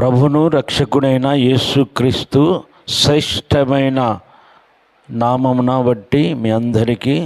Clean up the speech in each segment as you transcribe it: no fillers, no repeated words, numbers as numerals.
ప్రభును రక్షకుడైన యేసుక్రీస్తు శ్రేష్టమైన నామమున బట్టి మీ అందరికీ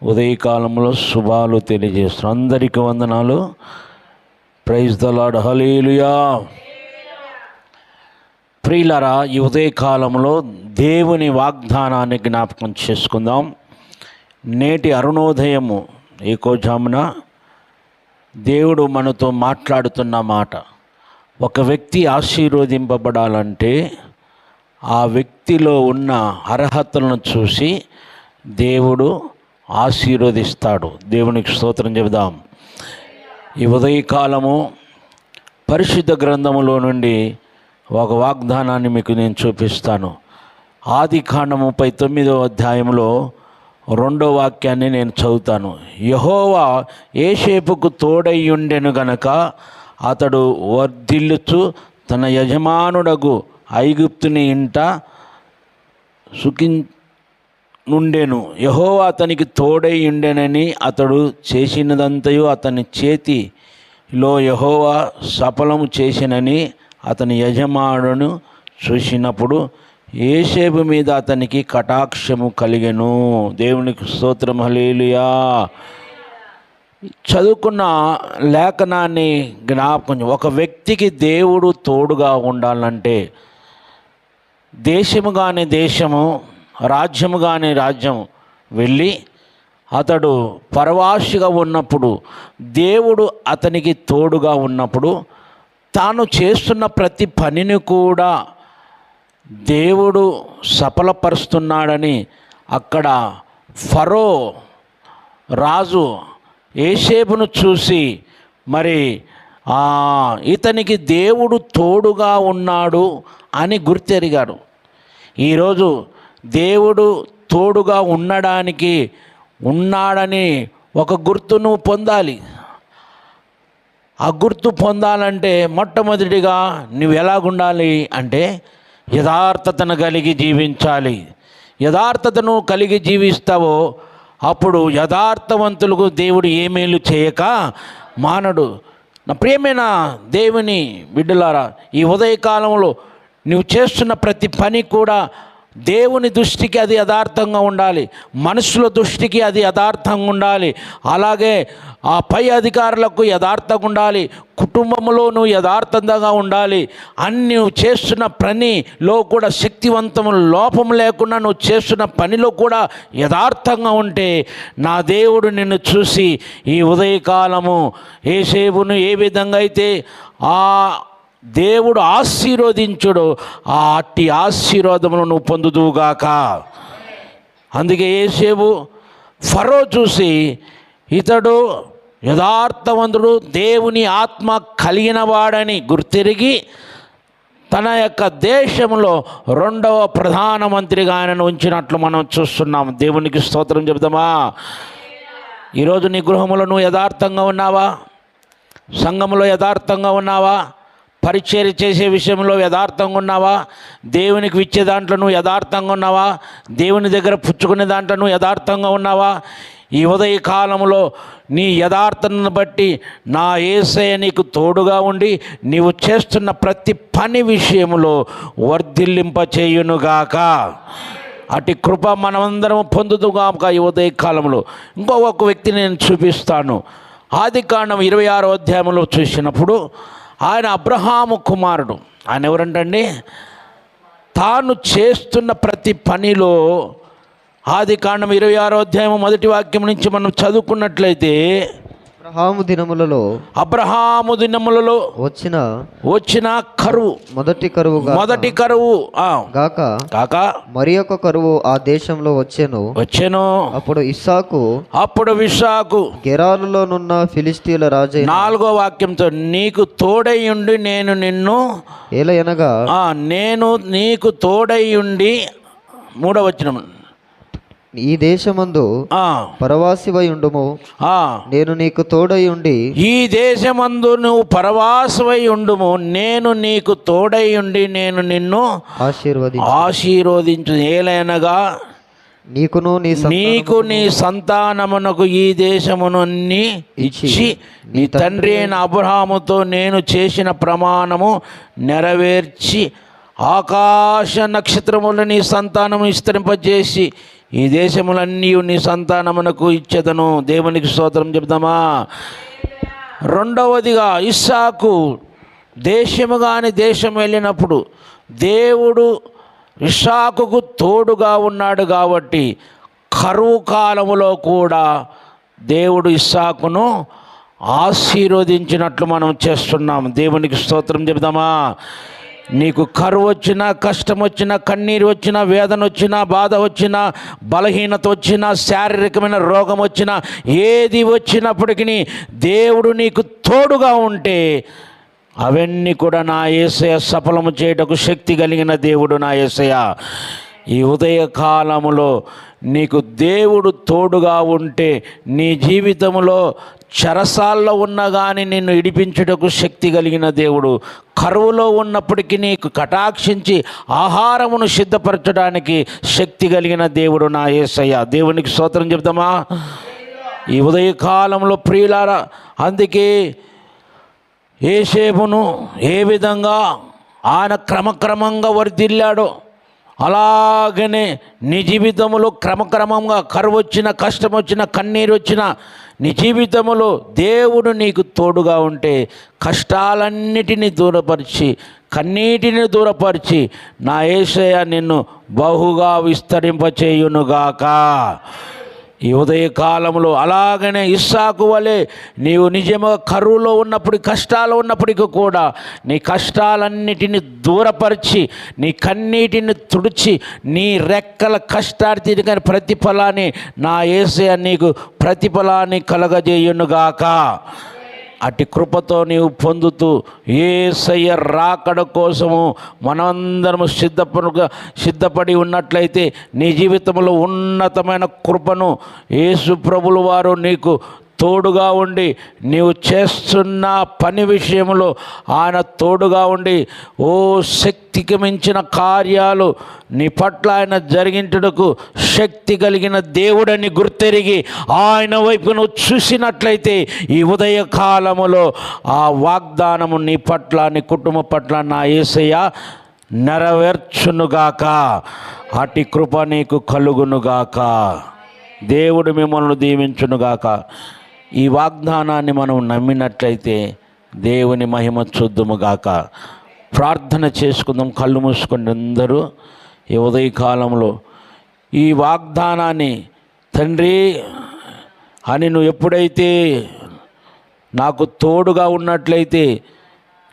ఉదయకాలంలో శుభాలు తెలియజేస్తున్నాను. అందరికీ వందనాలు. Praise the lord. హల్లెలూయా. ప్రియులారా, ఈ ఉదయకాలంలో దేవుని వాగ్దానాన్ని జ్ఞాపకం చేసుకుందాం. నేటి అరుణోదయము ఏకోజామున దేవుడు మనతో మాట్లాడుతున్న మాట, ఒక వ్యక్తి ఆశీర్వదింపబడాలంటే ఆ వ్యక్తిలో ఉన్న అర్హతలను చూసి దేవుడు ఆశీర్వదిస్తాడు. దేవునికి స్తోత్రం చెబుదాం. ఈ ఉదయకాలము పరిశుద్ధ గ్రంథములో నుండి ఒక వాగ్దానాన్ని మీకు నేను చూపిస్తాను. ఆదికాండము 39వ అధ్యాయంలో 2వ వాక్యాన్ని నేను చదువుతాను. యెహోవా యోసేపుకు తోడైయుండెను గనక అతడు వర్ధిల్లుచు తన యజమానుడగు ఐగుప్తుని ఇంట నుండెను. యెహోవా అతనికి తోడై ఉండెనని అతడు చేసినదంతయు అతని చేతిలో యెహోవా సఫలము చేసినని అతని యజమానుడు చూసినప్పుడు యోసేపు మీద అతనికి కటాక్షము కలిగెను. దేవునికి స్తోత్రం. హల్లెలూయా. చదువుకున్న లేఖనాన్ని జ్ఞాపకం, ఒక వ్యక్తికి దేవుడు తోడుగా ఉండాలంటే దేశము కాని దేశము, రాజ్యము కాని రాజ్యం వెళ్ళి అతడు పరవాసిగా ఉన్నప్పుడు, దేవుడు అతనికి తోడుగా ఉన్నప్పుడు తాను చేస్తున్న ప్రతి పనిని కూడా దేవుడు సఫలపరుస్తున్నాడని అక్కడ ఫరో రాజు యోసేపును చూసి మరి ఇతనికి దేవుడు తోడుగా ఉన్నాడు అని గుర్తెరిగాడు. ఈరోజు దేవుడు తోడుగా ఉన్నాడని ఒక గుర్తును పొందాలి. ఆ గుర్తు పొందాలంటే మొట్టమొదటిగా నువ్వు ఎలాగుండాలి అంటే యథార్థతను కలిగి జీవించాలి. యథార్థతను కలిగి జీవిస్తావో అప్పుడు యథార్థవంతులకు దేవుడు ఏ మేలు చేయక మానడు. నా ప్రియమైన దేవుని బిడ్డలారా, ఈ ఉదయకాలంలో నువ్వు చేస్తున్న ప్రతి పని కూడా దేవుని దృష్టికి అది యథార్థంగా ఉండాలి, మనుషుల దృష్టికి అది యథార్థంగా ఉండాలి. అలాగే ఆ పై అధికారులకు యథార్థంగా ఉండాలి, కుటుంబంలో నువ్వు యథార్థంగా ఉండాలి. అన్ని నువ్వు చేస్తున్న పనిలో కూడా శక్తివంతము లోపం లేకుండా నువ్వు చేస్తున్న పనిలో కూడా యథార్థంగా ఉంటే నా దేవుడు నిన్ను చూసి ఈ ఉదయకాలము యోసేపును ఏ విధంగా అయితే ఆ దేవుడు ఆశీర్వదించుడు, ఆ అట్టి ఆశీర్వాదమును నువ్వు పొందుదువుగాక. అందుకే యోసేపు ఫరో చూసి ఇతడు యథార్థవంతుడు, దేవుని ఆత్మ కలిగిన వాడని గుర్తిరిగి తన యొక్క దేశంలో 2వ ప్రధానమంత్రిగా ఆయనను ఉంచినట్లు మనం చూస్తున్నాం. దేవునికి స్తోత్రం చెబుదామా. ఈరోజు నీ గృహంలో నువ్వు యథార్థంగా ఉన్నావా? సంఘంలో యథార్థంగా ఉన్నావా? పరిచర్య చేసే విషయంలో యథార్థంగా ఉన్నావా? దేవునికి ఇచ్చే దాంట్లో నువ్వు యథార్థంగా ఉన్నావా? దేవుని దగ్గర పుచ్చుకునే దాంట్లో నువ్వు యథార్థంగా ఉన్నావా? ఈ ఉదయ కాలంలో నీ యథార్థతను బట్టి నా యేసయ్య నీకు తోడుగా ఉండి నీవు చేస్తున్న ప్రతి పని విషయంలో వర్ధిల్లింప చేయునుగాక. అటు కృప మనమందరం పొందుదుగాక. ఈ ఉదయ కాలంలో ఇంకొక వ్యక్తిని నేను చూపిస్తాను. ఆదికాండం 26వ అధ్యాయంలో చూసినప్పుడు ఆయన అబ్రహాము కుమారుడు. ఆయన ఎవరంటండి? తాను చేస్తున్న ప్రతి పనిలో ఆదికాండం 26వ అధ్యాయం 1వ వాక్యం నుంచి మనం చదువుకున్నట్లయితే అబ్రహాము దినములలో వచ్చిన కరువు, మొదటి కరువు గాక మరి ఒక కరువు ఆ దేశంలో వచ్చెను. అప్పుడు ఇస్సాకు గెరారులోనున్న ఫిలిష్తీయుల రాజు 4వ వాక్యంతో నీకు తోడై ఉండి నేను నిన్ను ఏలయనగా నేను నీకు తోడై ఉండి 3వ వచనం ఈ దేశమందు పరవాసివై ఉండుము, నేను నీకు తోడై ఉండి. ఈ దేశమందు నువ్వు పరవాసివై ఉండుము, నేను నీకు తోడై ఉండి నేను నిన్ను ఆశీర్వదించు. ఏలైనగా నీకు నీ సంతానమునకు ఈ దేశమునన్ని ఇచ్చి నీ తండ్రి అయిన అబ్రహాముతో నేను చేసిన ప్రమాణము నెరవేర్చి ఆకాశ నక్షత్రములను నీ సంతానము విస్తరింపజేసి ఈ దేశములన్నీ నీ సంతానమునకు ఇచ్చేదను. దేవునికి స్తోత్రం చెప్దామా. రెండవదిగా ఇస్సాకు దేశము కాని దేశం వెళ్ళినప్పుడు దేవుడు ఇస్సాకుకు తోడుగా ఉన్నాడు కాబట్టి కరువు కాలములో కూడా దేవుడు ఇస్సాకును ఆశీర్వదించినట్లు మనం చేస్తున్నాం. దేవునికి స్తోత్రం చెప్దామా. నీకు కరువు వచ్చినా, కష్టం వచ్చినా, కన్నీరు వచ్చినా, వేదన వచ్చినా, బాధ వచ్చినా, బలహీనత వచ్చినా, శారీరకమైన రోగం వచ్చినా, ఏది వచ్చినప్పటికీ దేవుడు నీకు తోడుగా ఉంటే అవన్నీ కూడా నా యేసయ్య సఫలము చేయటకు శక్తి కలిగిన దేవుడు నా యేసయ్య. ఈ ఉదయకాలములో నీకు దేవుడు తోడుగా ఉంటే నీ జీవితంలో చెరసాల్లో ఉన్నా కానీ నిన్ను ఇడిపించుటకు శక్తి కలిగిన దేవుడు. కరువులో ఉన్నప్పటికీ నీకు కటాక్షించి ఆహారమును సిద్ధపరచడానికి శక్తి కలిగిన దేవుడు నా యేసయ్య. దేవునికి స్తోత్రం చెప్దామా. ఈ ఉదయకాలంలో ప్రియులారా, అందుకే యోసేపును ఏ విధంగా ఆయన క్రమక్రమంగా వర్ధిల్లాడో అలాగనే నీ జీవితంలో క్రమక్రమంగా కరువు వచ్చిన, కష్టం వచ్చిన, కన్నీరు వచ్చిన నీ జీవితంలో దేవుడు నీకు తోడుగా ఉంటే కష్టాలన్నిటినీ దూరపరిచి, కన్నీటిని దూరపరిచి నా యేసయ్య నిన్ను బహుగా విస్తరింపచేయునుగాక. ఈ ఉదయకాలంలో అలాగనే ఇస్సాకు వలె నీవు నిజంగా కరువులో ఉన్నప్పుడు, కష్టాలు ఉన్నప్పటికీ కూడా నీ కష్టాలన్నిటిని దూరపరిచి, నీ కన్నీటిని తుడిచి, నీ రెక్కల కష్టార్థి కానీ ప్రతిఫలాన్ని నా యేసయ్య నీకు ప్రతిఫలాన్ని కలగజేయునుగాక. అటు కృపతో నీవు పొందుతూ యేసయ్య రాకడ కోసము మనందరము సిద్ధపడి ఉన్నట్లయితే నీ జీవితంలో ఉన్నతమైన కృపను యేసు ప్రభుల వారు నీకు తోడుగా ఉండి నీవు చేస్తున్న పని విషయంలో ఆయన తోడుగా ఉండి శక్తికి మించిన కార్యాలు నీ పట్ల ఆయన జరిగించుటకు శక్తి కలిగిన దేవుడని గుర్తెరిగి ఆయన వైపును చూసినట్లయితే ఈ ఉదయకాలములో ఆ వాగ్దానము నీ పట్ల, నీ కుటుంబ పట్ల నా యేసయ్య నెరవేర్చునుగాక. అటి కృప నీకు కలుగునుగాక. దేవుడు మిమ్మల్ని దీవించునుగాక. ఈ వాగ్దానాన్ని మనం నమ్మినట్లయితే దేవుని మహిమ చూద్దుముగాక. ప్రార్థన చేసుకుందాం. కళ్ళు మూసుకొని అందరూ ఈ ఉదయకాలంలో ఈ వాగ్దానాన్ని తండ్రి అని నువ్వు ఎప్పుడైతే నాకు తోడుగా ఉన్నట్లయితే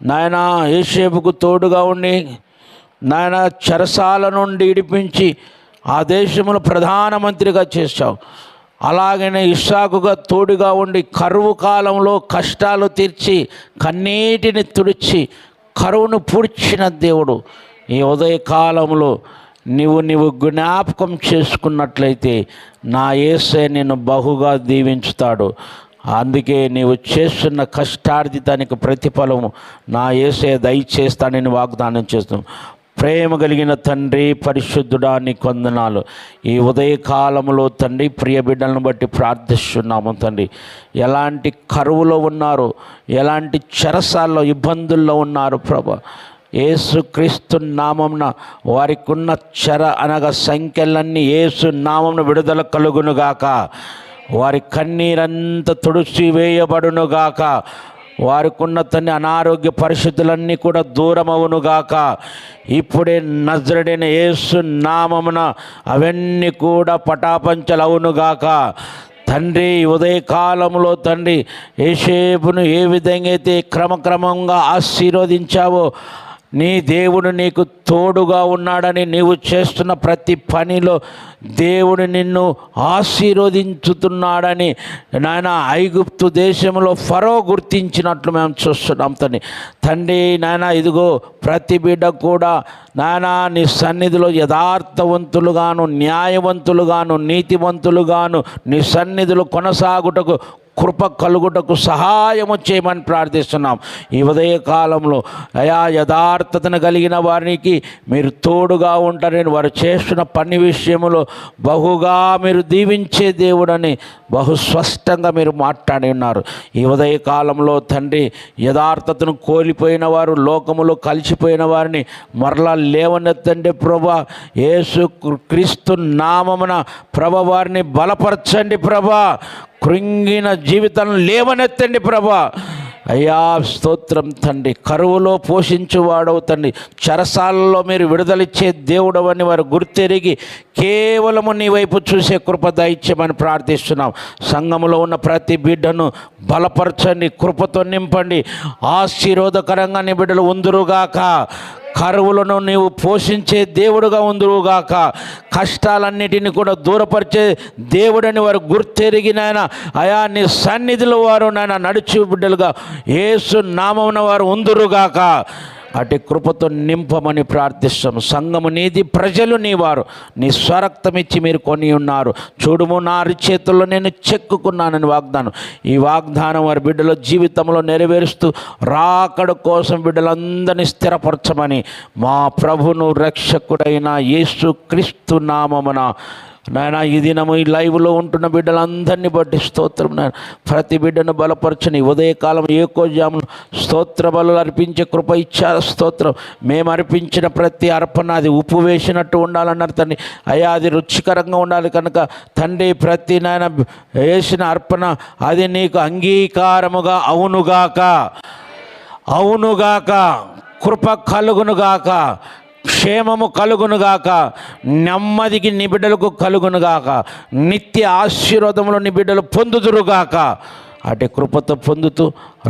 నాయన యోసేపుకు తోడుగా ఉండి నాయన చెరసాల నుండి ఇడిపించి ఆ దేశంలో ప్రధానమంత్రిగా చేశావు. అలాగనే ఇస్సాకుగా తోడుగా ఉండి కరువు కాలంలో కష్టాలు తీర్చి కన్నీటిని తుడిచి కరువును పూడ్చిన దేవుడు ఈ ఉదయకాలంలో నీవు జ్ఞాపకం చేసుకున్నట్లయితే నా యేసయ్య నిన్ను బహుగా దీవించుతాడు. అందుకే నీవు చేస్తున్న కష్టార్జితానికి ప్రతిఫలము నా యేసయ్య దయచేస్తానని వాగ్దానం చేస్తున్నాం. ప్రేమ కలిగిన తండ్రి, పరిశుద్ధుడా నీకు వందనాలు. ఈ ఉదయకాలంలో తండ్రి ప్రియ బిడ్డలను బట్టి ప్రార్థిస్తున్నాము తండ్రి. ఎలాంటి కరువులో ఉన్నారు, ఎలాంటి చెరసాల్లో ఇబ్బందుల్లో ఉన్నారు ప్రభా, యేసుక్రీస్తు నామమున వారికి ఉన్న చెర అనగా సంఖ్యలన్నీ యేసు నామమున విడుదల కలుగునుగాక. వారి కన్నీరంతా తుడిచి వేయబడునుగాక. వారికి ఉన్న తన్ని అనారోగ్య పరిస్థితులన్నీ కూడా దూరమవునుగాక. ఇప్పుడే నజరుడైన యేసు నామమున అవన్నీ కూడా పటాపంచలవునుగాక. తండ్రి ఉదయకాలంలో తండ్రి యోసేపును ఏ విధంగా అయితే క్రమక్రమంగా ఆశీర్వదించావో నీ దేవుడు నీకు తోడుగా ఉన్నాడని నీవు చేస్తున్న ప్రతి పనిలో దేవుడు నిన్ను ఆశీర్వదించుతున్నాడని నాయన ఐగుప్తు దేశంలో ఫరో గుర్తించినట్లు మేము చూస్తున్నాం తండ్రి. నాయన ఇదిగో ప్రతి బిడ్డ కూడా నాయన నీ సన్నిధిలో యథార్థవంతులుగాను, న్యాయవంతులుగాను, నీతివంతులుగాను నీ సన్నిధిలో కొనసాగుటకు కృప కలుగుటకు సహాయము చేయమని ప్రార్థిస్తున్నాం. ఈ ఉదయ కాలంలో అయా యథార్థతను కలిగిన వారికి మీరు తోడుగా ఉంటారని, వారు చేస్తున్న పని విషయంలో బహుగా మీరు దీవించే దేవుడని బహు స్పష్టంగా మీరు మాట్లాడి ఉన్నారు. ఈ ఉదయ కాలంలో తండ్రి యథార్థతను కోల్పోయిన వారు, లోకములో కలిసిపోయిన వారిని మరలా లేవనెత్తండి ప్రభా. యేసు క్రీస్తు నామమున ప్రభా వారిని బలపరచండి ప్రభా. కృంగిన జీవితాలను లేవనెత్తండి ప్రభా. అయ్యా స్తోత్రం తండ్రి. కరువులో పోషించువాడవు తండ్రి, చెరసాలలో మీరు విడుదలిచ్చే దేవుడవని వారు గుర్తెరిగి కేవలము నీ వైపు చూసే కృప దయచేయమని ప్రార్థిస్తున్నాం. సంఘములో ఉన్న ప్రతి బిడ్డను బలపరచండి, కృపతో నింపండి. ఆశీర్వాదకరంగా నీ బిడ్డలు ఉందురుగాక. కరువులను నీవు పోషించే దేవుడుగా ఉందురుగాక. కష్టాలన్నిటిని కూడా దూరపరిచే దేవుడని వారు గుర్తెరిగినాయన అయా నీ సన్నిధిలో వారు నాయన నడిచి బిడ్డలుగా యేసు నామమున వారు ఉందురుగాక. అటు కృపతో నింపమని ప్రార్థిస్తాం. సంఘము నీది, ప్రజలు నీవారు. నీ స్వరక్తం ఇచ్చి మీరు కొని ఉన్నారు. చూడుము నా అరిచేతుల్లో నేను చెక్కుకున్నానని వాగ్దానం. ఈ వాగ్దానం వారి బిడ్డల జీవితంలో నెరవేరుస్తూ రాకడ కోసం బిడ్డలందరినీ స్థిరపరచమని మా ప్రభును రక్షకుడైన యేసు క్రీస్తు నామమున నాయన ఈ దినము ఈ లైవ్లో ఉంటున్న బిడ్డలందరినీ బట్టి స్తోత్రం. నాయన ప్రతి బిడ్డను బలపరచని ఉదయకాలం ఏకోజామును స్తోత్ర బలు అర్పించే కృప ఇచ్చారు. స్తోత్రం. మేము అర్పించిన ప్రతి అర్పణ అది ఉప్పు వేసినట్టు ఉండాలన్నారు తండ్రి. అయ్యా అది రుచికరంగా ఉండాలి కనుక తండ్రి ప్రతి నాయన వేసిన అర్పణ అది నీకు అంగీకారముగా అవునుగాక, అవునుగాక. కృప కలుగునుగాక, క్షేమము కలుగునుగాక, నెమ్మదికి నీ బిడ్డలకు కలుగునుగాక, నిత్య ఆశీర్వాదములు నీ బిడ్డలు పొందుదురుగాక. అటు కృపతో పొందుతూ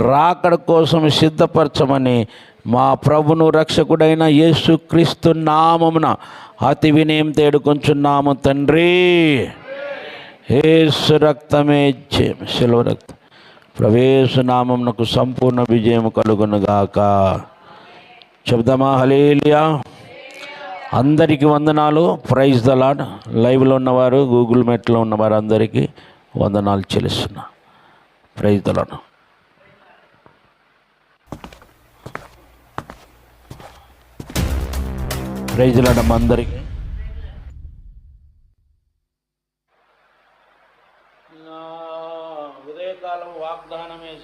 రాకడ కోసం సిద్ధపరచమని మా ప్రభును రక్షకుడైన యేసు క్రీస్తు నామమున అతి వినయంతో వేడుకొంచున్నాము తండ్రి. యేసు రక్తమే జయం, శిలువ రక్తం. ప్రవేశ నామమునకు సంపూర్ణ విజయం కలుగునుగాక. చెప్దామా హల్లెలూయా. అందరికీ వందనాలు. Praise the lord. లైవ్లో ఉన్నవారు, గూగుల్ మీట్లో ఉన్నవారు అందరికీ వందనాలు చెల్లిస్తున్నా. Praise the lord. Praise the lord అందరికీ.